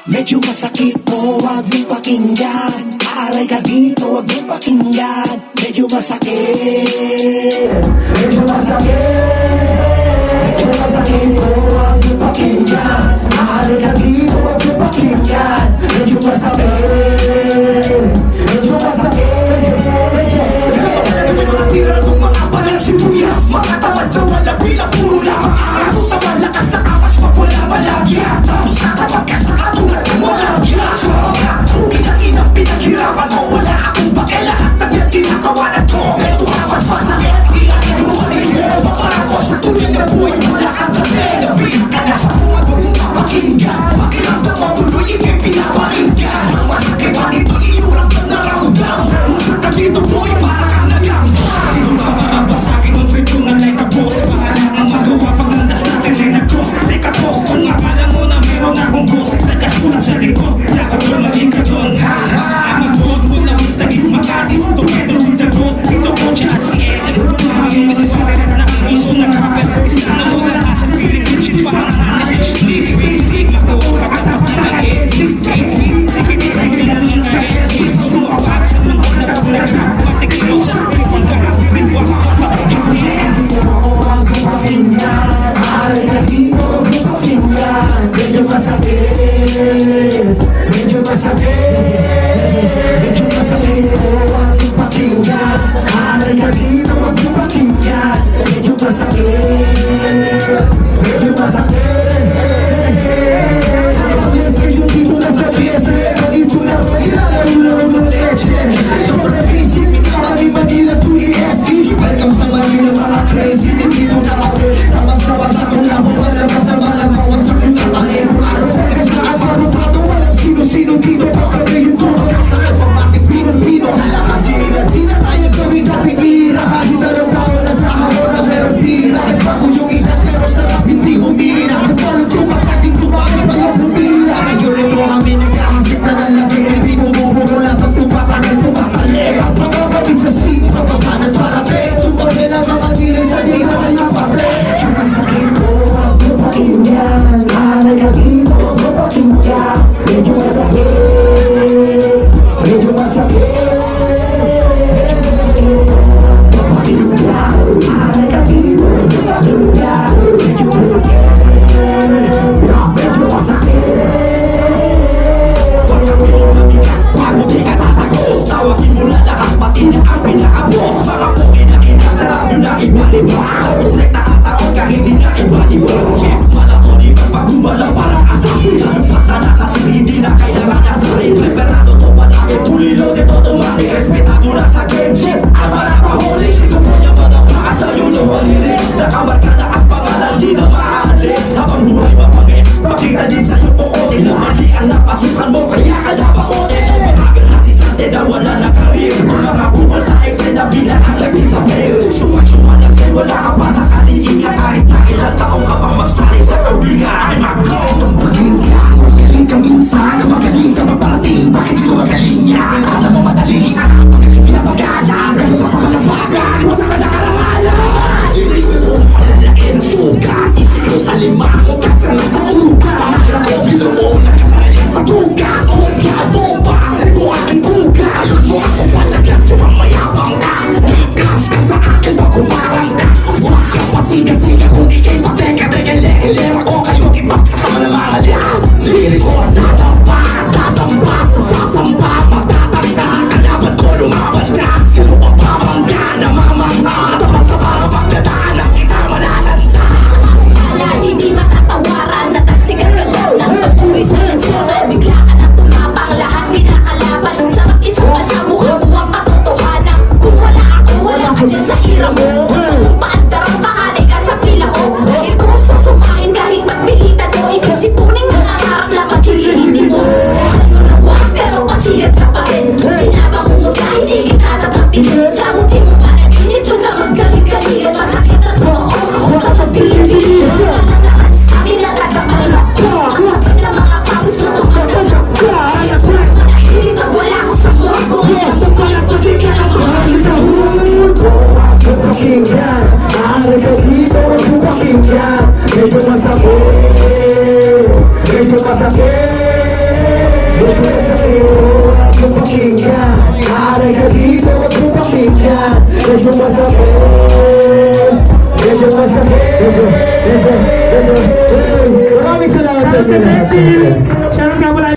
Medyo masakit po, wag mong pakinggan. Aaray ka dito, wag mong pakinggan. Medyo masakit. Medyo masakit. Medyo masakit po, wag mong pakinggan. Aaray ka dito, wag mong pakinggan. Medyo masakit. Medyo masakit. May mga tira ng mga banal sibuyas. Mga tamad na wala bilang puro lamang aras. Sa malakas na amas, mawala malagya. Tapos natawag ka sa katulad ng malagya. Sa mga inang pinaghirapan mo, wala akong pake. Lahat ng yan tinakawanan ko. Ito ang mas masakit. Iyakin mo malihip. Maparang ko sa tunay na buhay. Wala kang gabi. Nabilang ka na sa mga wag mong mapakinggan. Pakiramdam mo tuloy ikay pinaparinggan. Ang masakit pa ito iyong ramdam na ramdam. Usap ka dito boy, para kang nagamba. Sino ba para sa akin kung trip ko na like a boss? Pahala ang magawa pag nandas natin ay nag-cross. Teka boss, kung akala mo na meron akong boss, tagas ko lang sa likod. Lako doon, maging ka doon. Ha ha, I'm a gold, mula wis tagit Makati. Together with the gold, dito Koche at si SM. Tumama yung miswari na ang uso ng rapper. Isla na wala ka sa feeling good shit. Parang bitch, please, basic. Makuha ka tapat na may hit list. Baby, sige di, sige na lang ka hit list. Sumabag sa mga na pag nag-rap. Matigil mo sa tripang ka. Dirin-wak, matigil. Wag mong pakinggan. Aaray ka dito, wag mong pakinggan. Medyo masakit. Medyo masakit. Medyo masakit. Wag mong pakinggan. Aaray ka dito, wag mong pakinggan. Medyo masakit. Medyo masakit. Medyo dito na sa pese. Ganito laro, nilalaro-laro ng legend. Sobrang busy, minamali-Manila to ESE. Welcome sa Manila mga crazy. Nandito na kami sa mas nawasak kong labo. Walang kasama lang mawasak yung trapanero-rado. Sa kasama parang-pado, walang sino-sino dito. Pagkagayon ko magkasakit pamating pinong-pino. Kala kasi nila di na tayo gawin dating ira. Kahit naraw-tawa na sa hamon na merong tira. Kahit bago yung edad pero sarap hindi humira. Mas lalong tumataging tumagi pa yung humira. Ngayon ito kami nagkahasip na ng laging. Hindi bumuburo labang tumatagal tumatalema. Pangaw kami sa sipa, papanat parating. Tumagi na mga tilis na dito na yung pare. Medyo masakit po, wag mong pakinggan. Aaray ka dito, wag mong pakinggan. Medyo masakit. Medyo masakit. Medyo masakit, wag mong pakinggan. Aaray ka dito, wag mong pakinggan. Medyo masakit. Medyo masakit. Huwag kang pinagbigat, bago di ka tatagos. Tawagin mo na lahat, pati na ang pinaka-boss. Mga puki na inasarap nyo na iba-liba. Tapos nagtatataon ka, hindi na iba-liba. Malako di pagpagumalaw parang asasin. Lalo pa sana sa sili, hindi na kailangan na sa rin. Preparado to palagi, pulilo dito automatic. Respetado na sa game shit. Ang marapahuli, sito po niya ba na kaasal yung luwaliris. Nakamarka na ang pangalan, di na maalis. Habang buhay mapangis, pakita din sa'yo kukote. Lumali ang napasukan mo, kaya ka napakote. Umagal na si Sante na wala na karir. Ang mga bukal sa eksena na bilang ang lagi sa bail. Suwa-suwa na sa'yo, wala ka pa sa kalinginga. Kahit na ilang taong ka pang magsali sa kabinga. Ay mag-go! Itong pakinggan, magaling ka minsan. Magaling ka maparating, bakit ito magaling yan? Alam mo madali, pagkakit pinapagalan. Ganito sa malabagan, masa ka nakarangalan. Inisip ko palalain ang sugat. Isip yung talimang, kasal na sa ugat. Pangarap ko biloon, nakasalayan sa bugat. Omga, bomba, sa'yo ko aking bugat. Ayun mo ako palagyan, yung mayabang ka. Ikas ka sa akin, pag kumarang ka. Huwag kang pasiga-siga kung ikay pateka-teka. Lehilera ko kayo, ipagsasama na mga liyaw. Lirik ko ang dadamba sa sasampa. Magtatanda, kalaban ko lumaban na. Sino pang babangga, namamangha. Tama-tama, pagdadaan ang kita malalansa. Hindi matatawaran, natalsikan ka lang ng pagpuri sa lansonal. Bigla ka na tumapang, lahat pinakalaban. Sarap isang sa mukha mo ang katotohanan. Kung wala ako, wala ka dyan sa ira mo. Kung paandarang kahanay ka sa pakinggan. Maaari ka dito, huwag mo pakinggan. Medyo masakit, medyo masakit, medyo masakit, huwag mo pakinggan. Maaari ka dito, huwag mo pakinggan. Medyo masakit, medyo masakit, medyo. Maraming salamat sa inyo lahat. Shoutout nga pala